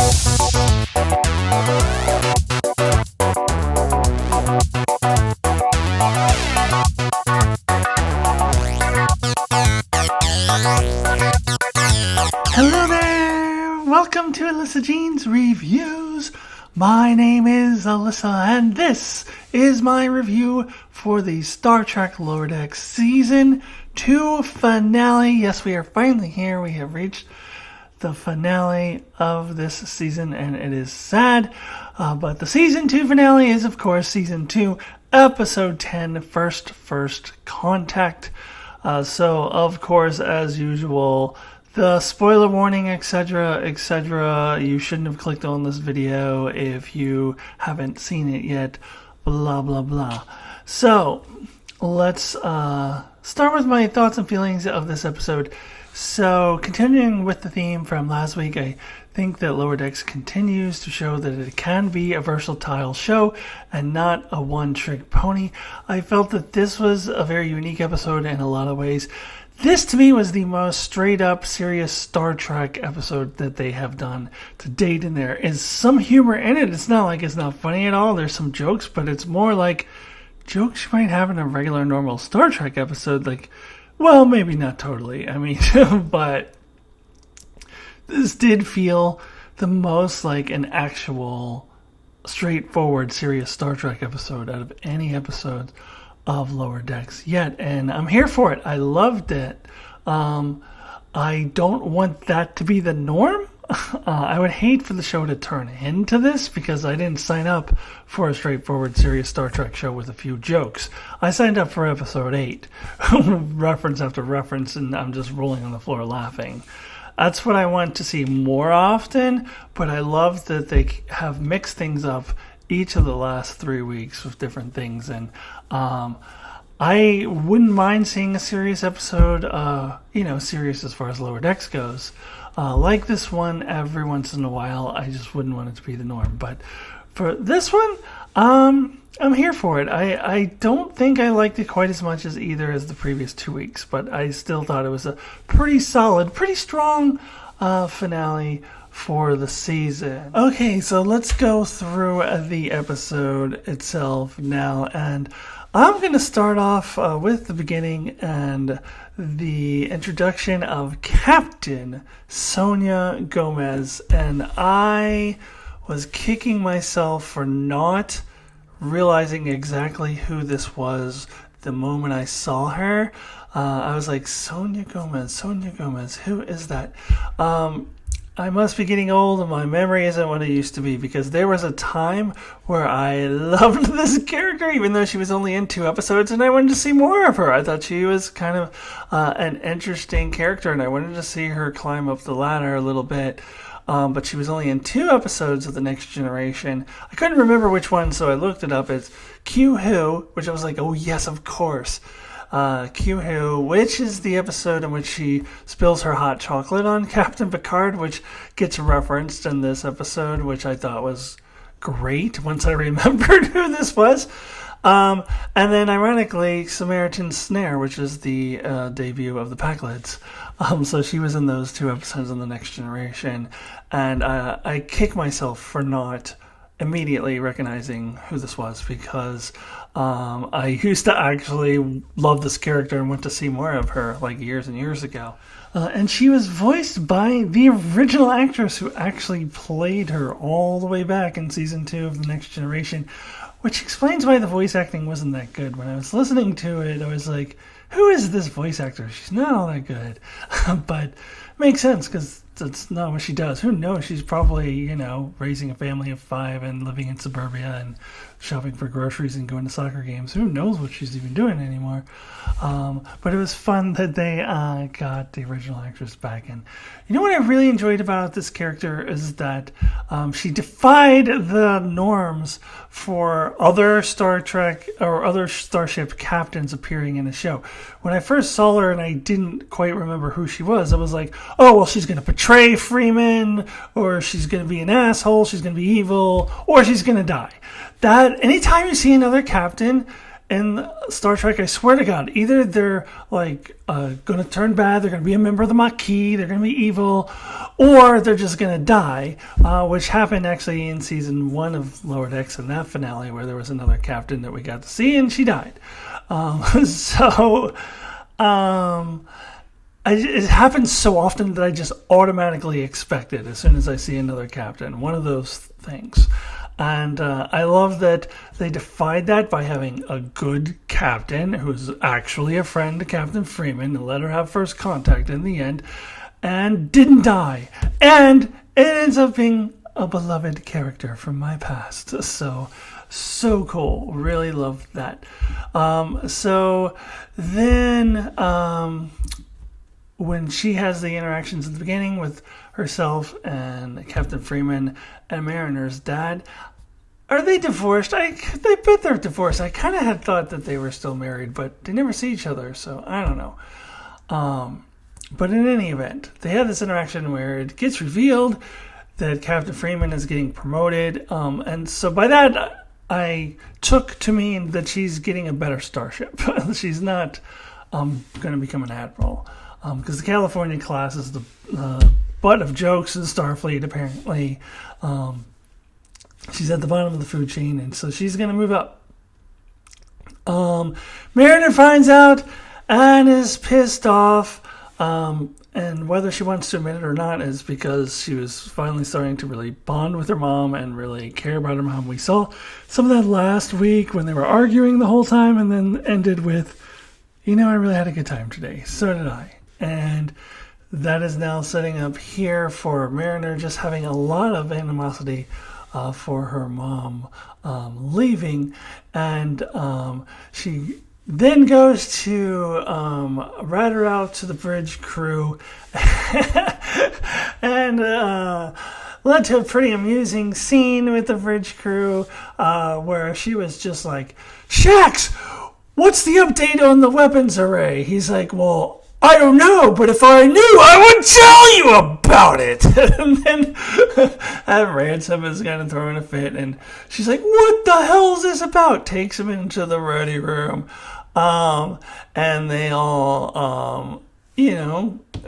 Hello there! Welcome to Alyssa Jean's Reviews. My name is Alyssa, and this is my review for the Star Trek Lower Decks Season 2 finale. Yes, we are finally here. We have reached the finale of this season, and it is sad. But the Season 2 finale is, of course, Season 2, Episode 10, First Contact. So, of course, as usual, the spoiler warning, etc., you shouldn't have clicked on this video if you haven't seen it yet, blah, blah, blah. So, let's start with my thoughts and feelings of this episode. So, continuing with the theme from last week, I think that Lower Decks continues to show that it can be a versatile show and not a one-trick pony. I felt that this was a very unique episode in a lot of ways. This, to me, was the most straight-up, serious Star Trek episode that they have done to date, and there is some humor in it. It's not like it's not funny at all. There's some jokes, but it's more like jokes you might have in a regular, normal Star Trek episode. Like, well, maybe not totally. I mean, but this did feel the most like an actual, straightforward, serious Star Trek episode out of any episode of Lower Decks yet, and I'm here for it. I loved it. I don't want that to be the norm. I would hate for the show to turn into this, because I didn't sign up for a straightforward, serious Star Trek show with a few jokes. I signed up for episode 8, reference after reference, and I'm just rolling on the floor laughing. That's what I want to see more often, but I love that they have mixed things up each of the last 3 weeks with different things, and I wouldn't mind seeing a serious episode, serious as far as Lower Decks goes, like this one every once in a while. I just wouldn't want it to be the norm, but for this one, I'm here for it. I don't think I liked it quite as much as either as the previous 2 weeks, but I still thought it was a pretty solid, pretty strong finale for the season. Okay, so let's go through the episode itself now, and I'm going to start off with the beginning and the introduction of Captain Sonia Gomez, and I was kicking myself for not realizing exactly who this was the moment I saw her. I was like, Sonia Gomez, who is that? I must be getting old and my memory isn't what it used to be, because there was a time where I loved this character even though she was only in 2 episodes, and I wanted to see more of her. I thought she was kind of an interesting character, and I wanted to see her climb up the ladder a little bit. But she was only in 2 episodes of The Next Generation. I couldn't remember which one, so I looked it up. It's Q Who, which I was like, oh yes, of course. Q Who, which is the episode in which she spills her hot chocolate on Captain Picard, which gets referenced in this episode, which I thought was great once I remembered who this was. And then, ironically, Samaritan Snare, which is the debut of the Packlets. So she was in those 2 episodes in The Next Generation, and I kick myself for not immediately recognizing who this was, because I used to actually love this character and went to see more of her like years and years ago. And she was voiced by the original actress who actually played her all the way back in Season 2 of The Next Generation, which explains why the voice acting wasn't that good. When I was listening to it, I was like, who is this voice actor? She's not all that good. But makes sense, because that's not what she does. Who knows? She's probably, raising a family of 5 and living in suburbia and shopping for groceries and going to soccer games. Who knows what she's even doing anymore? But it was fun that they got the original actress back. And you know what I really enjoyed about this character is that she defied the norms for other Star Trek or other starship captains appearing in a show. When I first saw her and I didn't quite remember who she was, I was like, oh, well, she's going to betray Freeman, or she's going to be an asshole, she's going to be evil, or she's going to die. That anytime you see another captain in Star Trek, I swear to God, either they're like going to turn bad, they're going to be a member of the Maquis, they're going to be evil, or they're just going to die, which happened actually in season 1 of Lower Decks in that finale, where there was another captain that we got to see, and she died. It happens so often that I just automatically expect it as soon as I see another captain. One of those things. And I love that they defied that by having a good captain who's actually a friend to Captain Freeman and let her have first contact in the end and didn't die. And it ends up being a beloved character from my past. So cool. Really loved that. So then when she has the interactions at the beginning with herself and Captain Freeman and Mariner's dad, are they divorced? They bet they're divorced. I kind of had thought that they were still married, but they never see each other, so I don't know. But in any event, they have this interaction where it gets revealed that Captain Freeman is getting promoted, and so by that I took to mean that she's getting a better starship. She's not going to become an admiral. Because the California class is the butt of jokes in Starfleet, apparently. She's at the bottom of the food chain, and so she's going to move up. Mariner finds out and is pissed off, and whether she wants to admit it or not is because she was finally starting to really bond with her mom and really care about her mom. We saw some of that last week when they were arguing the whole time and then ended with, I really had a good time today. So did I. And that is now setting up here for Mariner just having a lot of animosity for her mom leaving. And she then goes to rat her out to the bridge crew and led to a pretty amusing scene with the bridge crew where she was just like, Shax, what's the update on the weapons array? He's like, well, I don't know, but if I knew, I would tell you about it. And then Ransom is going to throw in a fit, and she's like, what the hell is this about? Takes him into the ready room. And they all,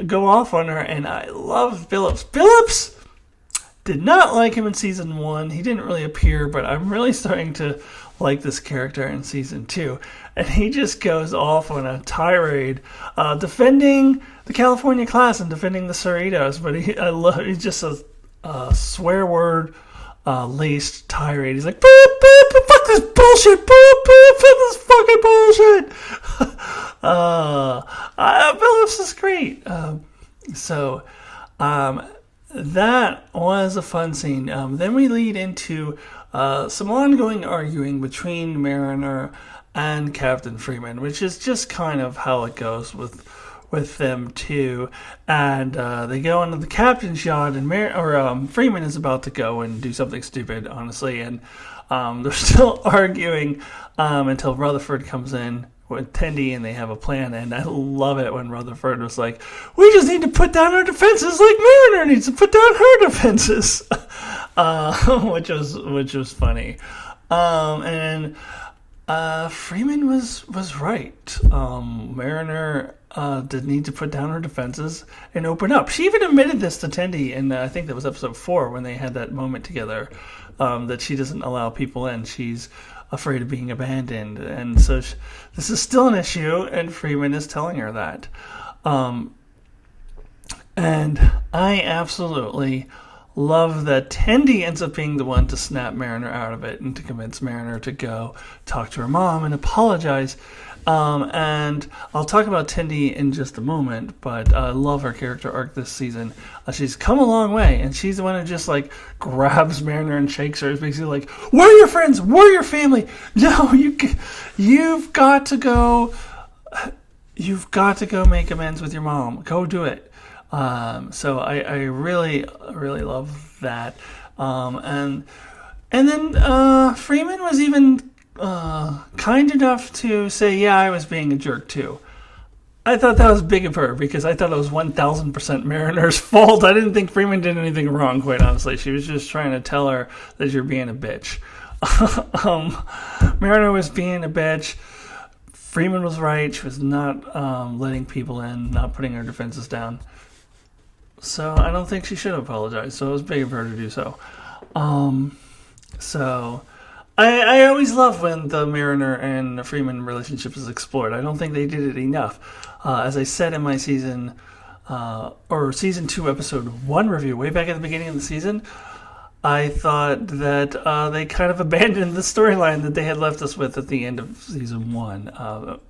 go off on her, and I love Phillips. Phillips did not like him in season 1. He didn't really appear, but I'm really starting to like this character in season 2. And he just goes off on a tirade, defending the California class and defending the Cerritos. But he's just a swear word laced tirade. He's like, boop, boop, boop, fuck this bullshit, boop, boop, fuck this fucking bullshit. Phillips is great. That was a fun scene. Then we lead into some ongoing arguing between Mariner and Captain Freeman, which is just kind of how it goes with them too. And they go into the captain's yacht, and Freeman is about to go and do something stupid, honestly, and they're still arguing until Rutherford comes in with Tendi, and they have a plan. And I love it when Rutherford was like, we just need to put down our defenses like Mariner needs to put down her defenses. which was funny. And Freeman was right. Mariner did need to put down her defenses and open up. She even admitted this to Tendi in I think that was episode 4 when they had that moment together, that she doesn't allow people in. She's afraid of being abandoned, and so this is still an issue, and Freeman is telling her that. And I absolutely love that Tendi ends up being the one to snap Mariner out of it and to convince Mariner to go talk to her mom and apologize. And I'll talk about Tendi in just a moment, but I love her character arc this season. She's come a long way, and she's the one who just like grabs Mariner and shakes her. It's basically like, we're your friends, we're your family. No, you've got to go make amends with your mom. Go do it. So I really, really love that. And then Freeman was even kind enough to say, yeah, I was being a jerk too. I thought that was big of her because I thought it was 1,000% Mariner's fault. I didn't think Freeman did anything wrong, quite honestly. She was just trying to tell her that you're being a bitch. Mariner was being a bitch. Freeman was right. She was not letting people in, not putting her defenses down. So I don't think she should have apologized. So it was big of her to do so. So I always love when the Mariner and Freeman relationship is explored. I don't think they did it enough. As I said in my season 2, episode 1 review, way back at the beginning of the season, I thought that they kind of abandoned the storyline that they had left us with at the end of season 1,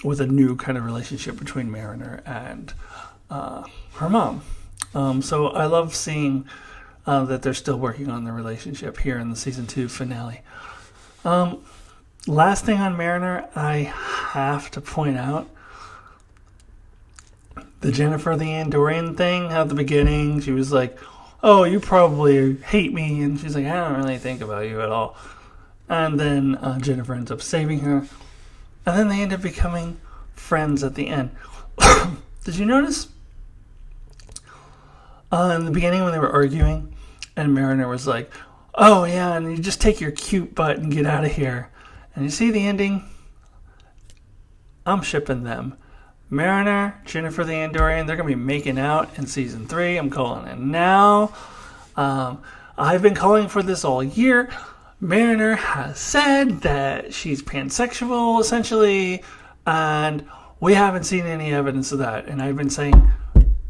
with a new kind of relationship between Mariner and her mom. So I love seeing that they're still working on the relationship here in the season 2 finale. Last thing on Mariner, I have to point out the Jennifer the Andorian thing at the beginning. She was like, "Oh, you probably hate me," and she's like, "I don't really think about you at all." And then Jennifer ends up saving her, and then they end up becoming friends at the end. Did you notice in the beginning when they were arguing, and Mariner was like, "Oh yeah, and you just take your cute butt and get out of here," and you see the ending? I'm shipping them. Mariner, Jennifer the Andorian, they're going to be making out in season 3. I'm calling it now. I've been calling for this all year. Mariner has said that she's pansexual, essentially, and we haven't seen any evidence of that. And I've been saying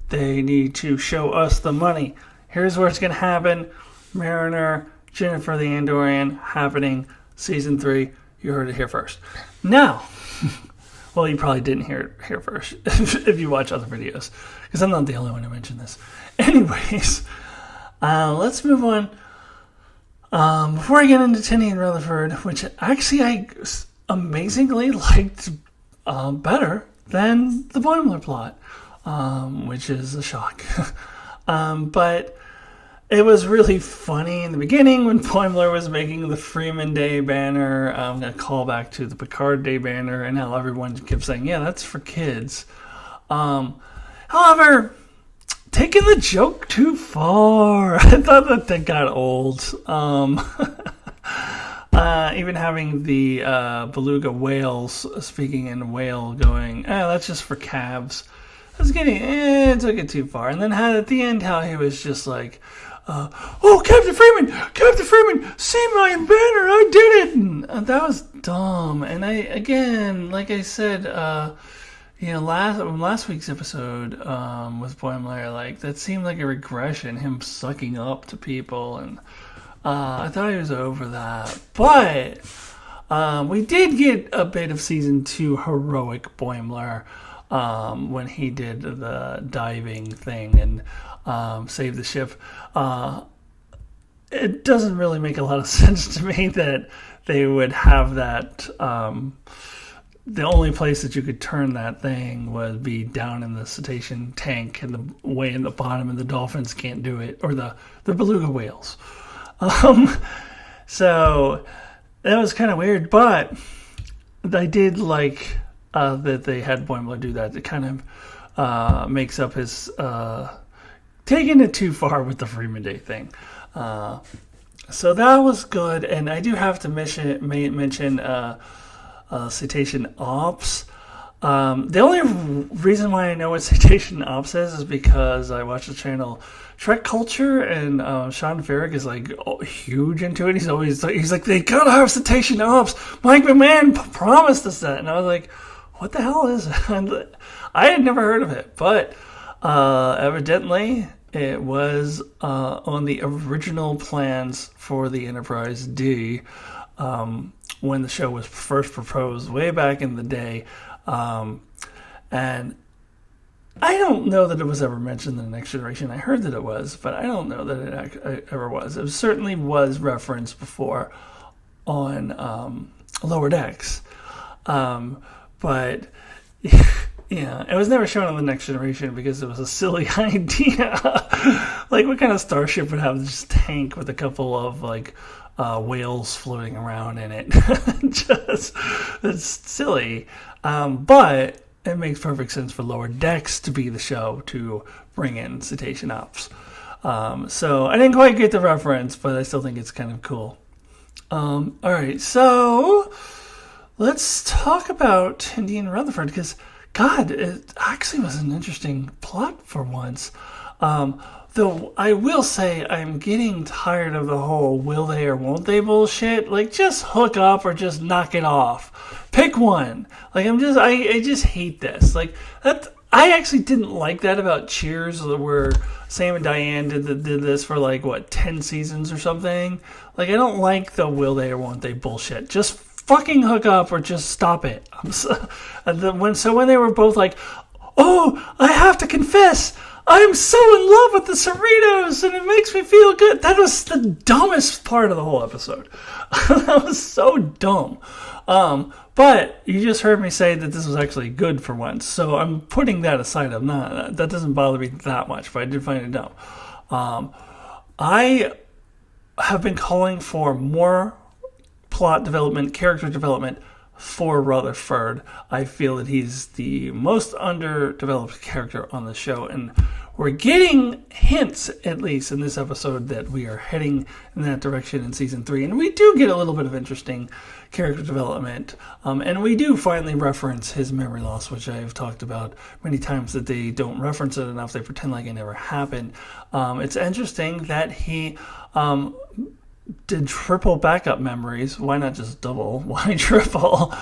they need to show us the money. Here's where it's going to happen. Mariner, Jennifer the Andorian, happening season 3. You heard it here first. Now... Well, you probably didn't hear it here first if you watch other videos, because I'm not the only one to mention this. Anyways, let's move on. Before I get into Tinny and Rutherford, which actually I amazingly liked better than the Boimler plot, which is a shock. But it was really funny in the beginning when Boimler was making the Freeman Day banner. I'm going to call back to the Picard Day banner and how everyone kept saying, yeah, that's for kids. However, taking the joke too far. I thought that got old. Even having the beluga whales speaking in whale going, that's just for calves. I was getting, it took it too far. And then at the end how he was just like, "Oh, Captain Freeman, see my banner, I did it!" And that was dumb. And like I said, last week's episode with Boimler, like that seemed like a regression, him sucking up to people, and I thought he was over that. But we did get a bit of season 2 heroic Boimler when he did the diving thing and save the ship. It doesn't really make a lot of sense to me that they would have that. The only place that you could turn that thing would be down in the cetacean tank and the way in the bottom, and the dolphins can't do it, or the beluga whales. So that was kind of weird, but I did like that they had Boimler do that. It kind of makes up his taking it too far with the Freeman Day thing. So that was good, and I do have to mention Cetacean Ops. The only reason why I know what Cetacean Ops is because I watch the channel Trek Culture, and Sean Farrick is like huge into it. He's like, they gotta have Cetacean Ops. Mike McMahon promised us that, and I was like, what the hell is it? And I had never heard of it, but evidently it was on the original plans for the Enterprise D when the show was first proposed way back in the day. And I don't know that it was ever mentioned in the Next Generation. I heard that it was, but I don't know that it ever was. It certainly was referenced before on Lower Decks. But yeah, it was never shown on the Next Generation because it was a silly idea. Like, what kind of starship would have this tank with a couple of like whales floating around in it? It's silly. But it makes perfect sense for Lower Decks to be the show to bring in Cetacean Ops. So I didn't quite get the reference, but I still think it's kind of cool. All right, so let's talk about Tendi and Rutherford, because, God, it actually was an interesting plot for once. Though I will say I'm getting tired of the whole will they or won't they bullshit. Like, just hook up or just knock it off. Pick one. Like, I just hate this. Like, that, I actually didn't like that about Cheers, where Sam and Diane did this for 10 seasons or something. Like, I don't like the will they or won't they bullshit. Just fucking hook up or just stop it. When they were both like, oh, I have to confess, I'm so in love with the Cerritos and it makes me feel good. That was the dumbest part of the whole episode. That was so dumb. But you just heard me say that this was actually good for once, so I'm putting that aside. That doesn't bother me that much, but I did find it dumb. I have been calling for more plot development, character development for Rutherford. I feel that he's the most underdeveloped character on the show, and we're getting hints, at least in this episode, that we are heading in that direction in season 3, and we do get a little bit of interesting character development, and we do finally reference his memory loss, which I've talked about many times, that they don't reference it enough. They pretend like it never happened. It's interesting that he did triple backup memories. Why not just double? Why triple?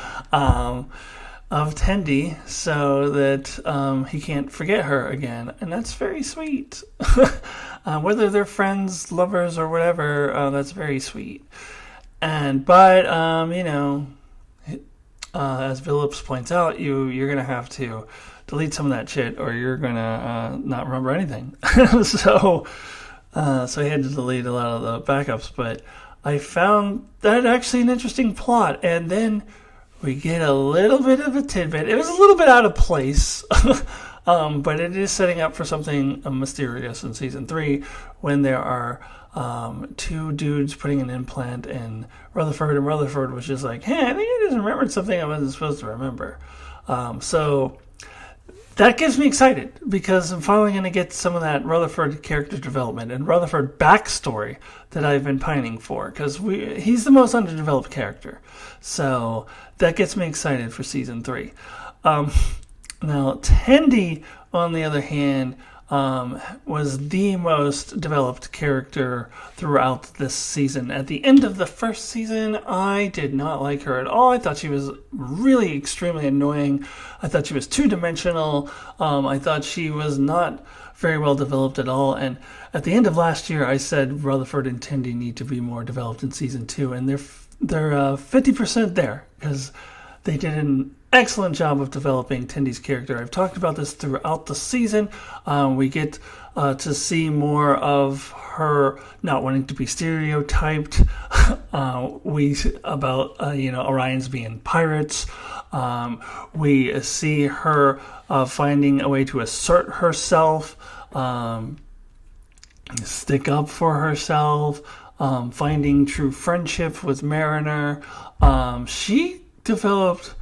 Of Tendi, so that he can't forget her again. And that's very sweet. Whether they're friends, lovers, or whatever, that's very sweet. But as Phillips points out, you're going to have to delete some of that shit, or you're going to not remember anything. So he had to delete a lot of the backups, but I found that actually an interesting plot. And then we get a little bit of a tidbit. It was a little bit out of place, but it is setting up for something mysterious in season 3, when there are two dudes putting an implant in Rutherford, and Rutherford was just like, hey, I think I just remembered something I wasn't supposed to remember. So that gets me excited, because I'm finally going to get some of that Rutherford character development and Rutherford backstory that I've been pining for, because he's the most underdeveloped character. So that gets me excited for season 3. Now, Tendi, on the other hand, was the most developed character throughout this season. At the end of the first season, I did not like her at all. I thought she was really extremely annoying. I thought she was two-dimensional. I thought she was not very well developed at all. And at the end of last year, I said Rutherford and Tendi need to be more developed in season 2, and they're 50% there, because they did an excellent job of developing Tendi's character. I've talked about this throughout the season. We get to see more of her not wanting to be stereotyped. About Orions being pirates. We see her finding a way to assert herself, stick up for herself, finding true friendship with Mariner. She developed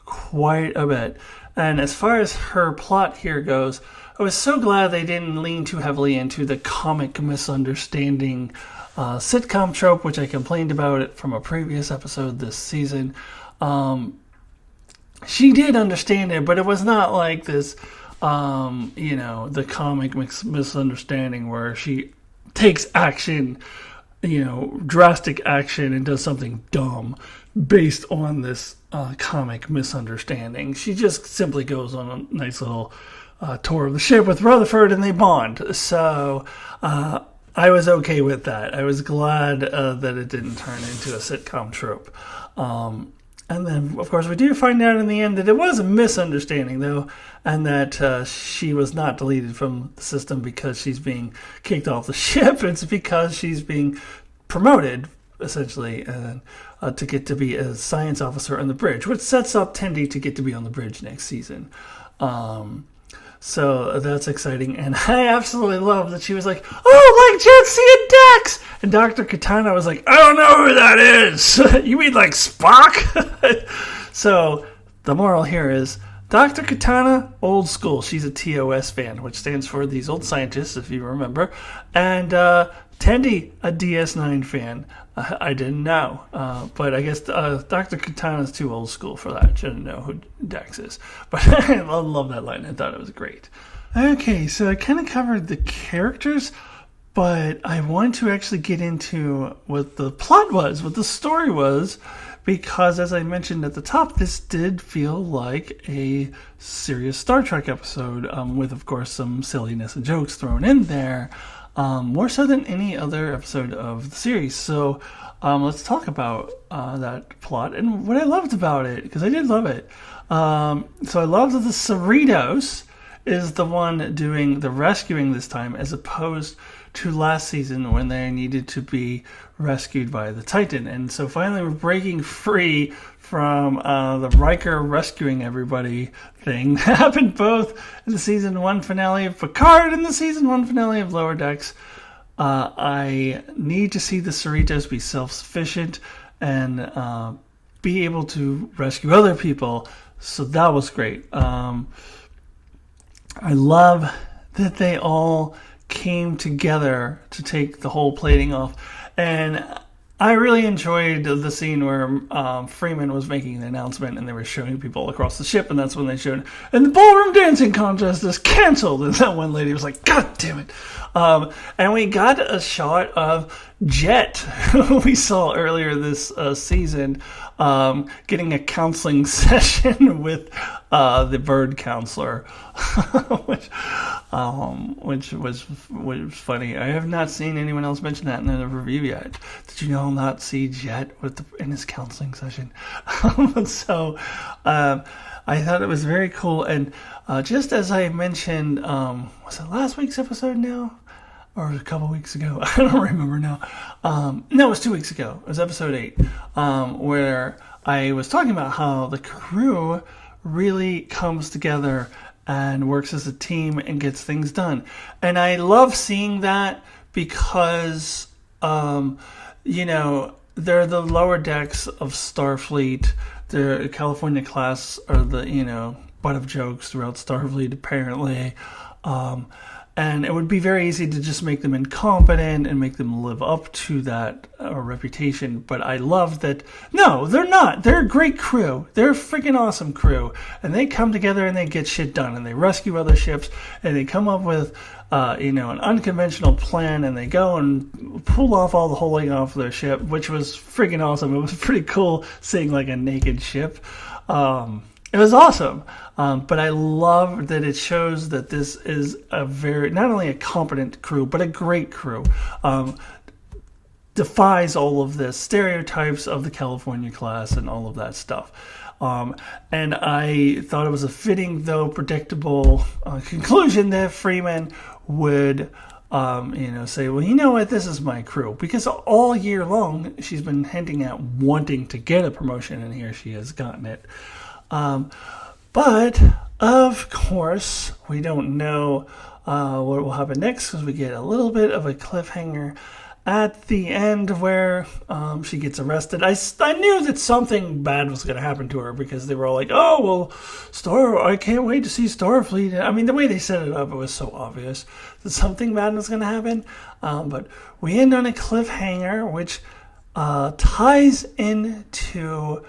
quite a bit. And as far as her plot here goes, I was so glad they didn't lean too heavily into the comic misunderstanding sitcom trope, which I complained about it from a previous episode this season. She did understand it, but it was not like this, the comic misunderstanding where she takes action, drastic action, and does something dumb based on this comic misunderstanding. She just simply goes on a nice little tour of the ship with Rutherford, and they bond. So I was okay with that. I was glad that it didn't turn into a sitcom trope. And then, of course, we do find out in the end that it was a misunderstanding, though, and that she was not deleted from the system because she's being kicked off the ship. It's because she's being promoted, essentially, to get to be a science officer on the bridge, which sets up Tendi to get to be on the bridge next season. So that's exciting, and I absolutely love that she was like, oh, like Jetsy and Dex! And Dr. Katana was like, I don't know who that is! You mean like Spock? So the moral here is Dr. Katana, old school. She's a TOS fan, which stands for These Old Scientists, if you remember. And Tendi, a DS9 fan. I didn't know. But I guess Dr. Katana's too old school for that. She didn't know who Dex is. But I love that line. I thought it was great. Okay, so I kind of covered the characters, but I want to actually get into what the plot was, what the story was, because as I mentioned at the top, this did feel like a serious Star Trek episode, with, of course, some silliness and jokes thrown in there, more so than any other episode of the series. So let's talk about that plot and what I loved about it, because I did love it. So I loved that the Cerritos is the one doing the rescuing this time, as opposed to last season when they needed to be rescued by the Titan. And so finally we're breaking free from the Riker rescuing everybody thing that happened both in the season 1 finale of Picard and the season 1 finale of Lower Decks. I need to see the Cerritos be self-sufficient and be able to rescue other people. So that was great. I love that they all came together to take the whole plating off. And I really enjoyed the scene where Freeman was making an announcement and they were showing people across the ship, and that's when they showed, and the ballroom dancing contest is canceled. And that one lady was like, God damn it. And we got a shot of Jet, who we saw earlier this season, getting a counseling session with the bird counselor, which was funny. I have not seen anyone else mention that in the review yet. Did you all not see Jet in his counseling session? So I thought it was very cool. And just as I mentioned, was it last week's episode now? Or a couple weeks ago? I don't remember now. No, it was 2 weeks ago. It was episode 8, where I was talking about how the crew really comes together and works as a team and gets things done. And I love seeing that because, they're the lower decks of Starfleet. The California class are the, butt of jokes throughout Starfleet, apparently. And it would be very easy to just make them incompetent and make them live up to that reputation. But I love that. No, they're not. They're a great crew. They're a freaking awesome crew. And they come together and they get shit done. And they rescue other ships. And they come up with, an unconventional plan. And they go and pull off all the holding off their ship, which was freaking awesome. It was pretty cool seeing like a naked ship. It was awesome. But I love that it shows that this is not only a competent crew, but a great crew. Defies all of the stereotypes of the California class and all of that stuff. And I thought it was a fitting, though predictable, conclusion that Freeman would say, well, you know what, this is my crew. Because all year long, she's been hinting at wanting to get a promotion, and here she has gotten it. But, of course, we don't know what will happen next, because we get a little bit of a cliffhanger at the end where she gets arrested. I knew that something bad was going to happen to her, because they were all like, oh, well, I can't wait to see Starfleet. I mean, the way they set it up, it was so obvious that something bad was going to happen. But we end on a cliffhanger, which ties into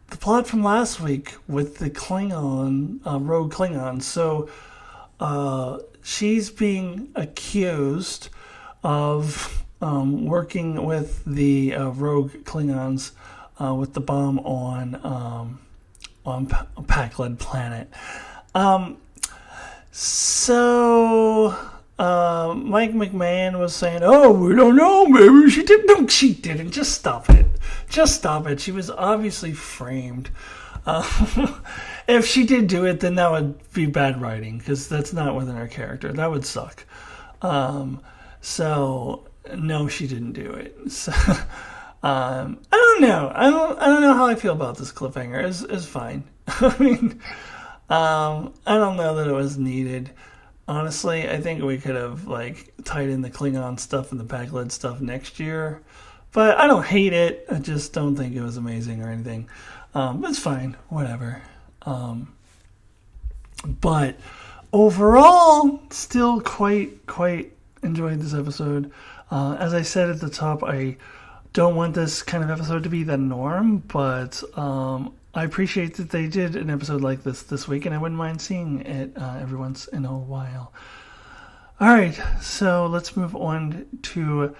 the plot from last week with the Klingon, rogue Klingon. So she's being accused of working with the rogue Klingons with the bomb on Pakled planet. So Mike McMahon was saying, oh, we don't know, maybe she did. No, she didn't. Just stop it. She was obviously framed. If she did do it, then that would be bad writing, because that's not within her character. That would suck. So no, she didn't do it. So I don't know. I don't know how I feel about this cliffhanger. It's fine. I mean, I don't know that it was needed. Honestly, I think we could have tied in the Klingon stuff and the Pakled stuff next year. But I don't hate it. I just don't think it was amazing or anything. It's fine. Whatever. But overall, still quite enjoyed this episode. As I said at the top, I don't want this kind of episode to be the norm, but I appreciate that they did an episode like this week, and I wouldn't mind seeing it every once in a while. Alright, so let's move on to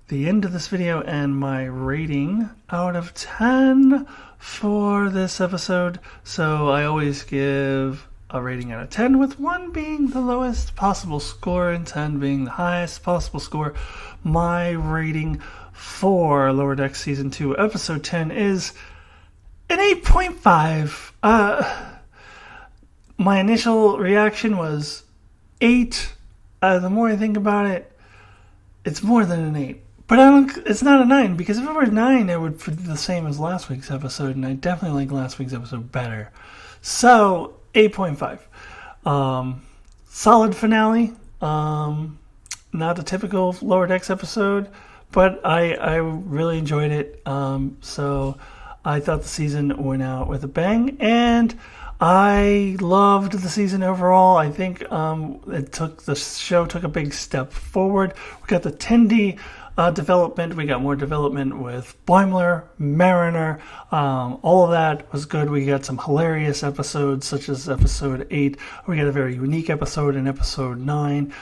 the end of this video and my rating out of 10 for this episode. So I always give a rating out of 10, with 1 being the lowest possible score and 10 being the highest possible score. My rating for Lower Decks Season 2 Episode 10 is an 8.5. My initial reaction was 8. The more I think about it, it's more than an 8. But it's not a 9, because if it were 9, it would be the same as last week's episode, and I definitely like last week's episode better. So 8.5. Solid finale. Not a typical Lower Decks episode, but I really enjoyed it. So I thought the season went out with a bang, and I loved the season overall. I think the show took a big step forward. We got the Tendi development. We got more development with Boimler, Mariner. All of that was good. We got some hilarious episodes, such as episode 8. We got a very unique episode in episode 9.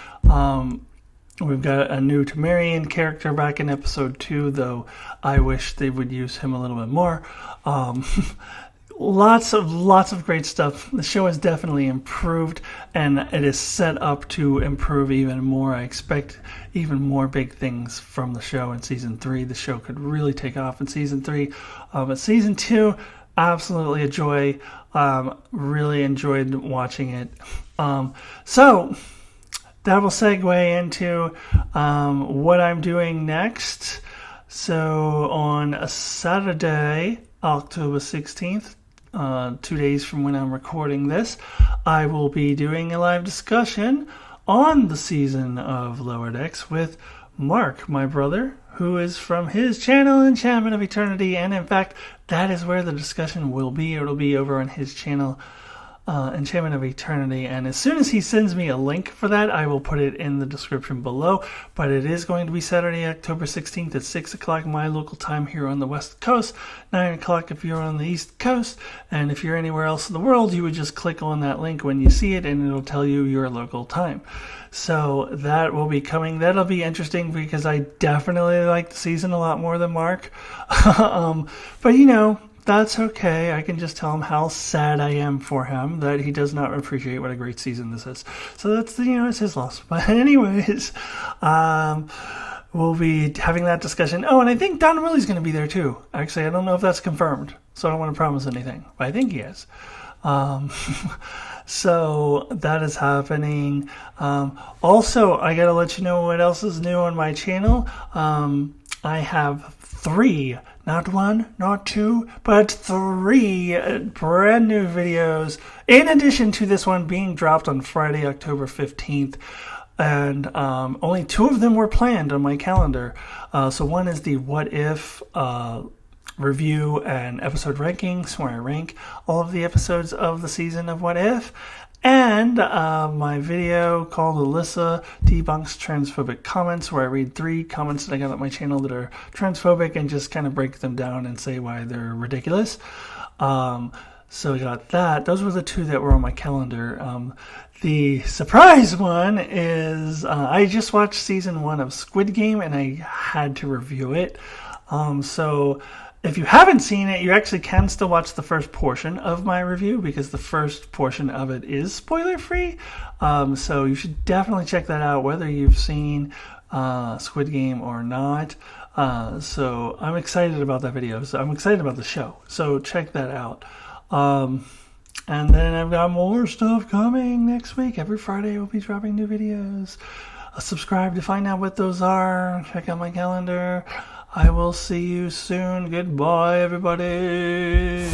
We've got a new Temerian character back in episode 2, though I wish they would use him a little bit more. Lots of great stuff. The show has definitely improved, and it is set up to improve even more. I expect even more big things from the show in Season 3. The show could really take off in Season 3. But Season 2, absolutely a joy. Really enjoyed watching it. So that will segue into what I'm doing next. So on a Saturday, October 16th, 2 days from when I'm recording this, I will be doing a live discussion on the season of Lower Decks with Mark, my brother, who is from his channel, Enchantment of Eternity, and in fact, that is where the discussion will be. It'll be over on his channel, Enchantment of Eternity, and as soon as he sends me a link for that, I will put it in the description below. But it is going to be Saturday, October 16th at 6 o'clock my local time here on the West Coast, 9 o'clock if you're on the East Coast, and if you're anywhere else in the world, you would just click on that link when you see it, and it'll tell you your local time. So that will be coming. That'll be interesting, because I definitely like the season a lot more than Mark. But you know, that's okay. I can just tell him how sad I am for him that he does not appreciate what a great season this is. So that's, it's his loss. But anyways, we'll be having that discussion. Oh, and I think Don Willie's going to be there too. Actually, I don't know if that's confirmed, so I don't want to promise anything, but I think he is. So that is happening. Also, I got to let you know what else is new on my channel. I have 3, not 1, not 2, but 3 brand new videos, in addition to this one being dropped on Friday, October 15th. And only 2 of them were planned on my calendar. So one is the What If review and episode rankings, where I rank all of the episodes of the season of What If. And my video called Alyssa Debunks Transphobic Comments, where I read 3 comments that I got on my channel that are transphobic and just kind of break them down and say why they're ridiculous. So I got that. Those were the 2 that were on my calendar. The surprise one is I just watched season 1 of Squid Game, and I had to review it. So if you haven't seen it, you actually can still watch the first portion of my review, because the first portion of it is spoiler-free. So you should definitely check that out, whether you've seen Squid Game or not. So I'm excited about that video. So I'm excited about the show. So check that out. And then I've got more stuff coming next week. Every Friday we'll be dropping new videos. Subscribe to find out what those are. Check out my calendar. I will see you soon. Goodbye, everybody.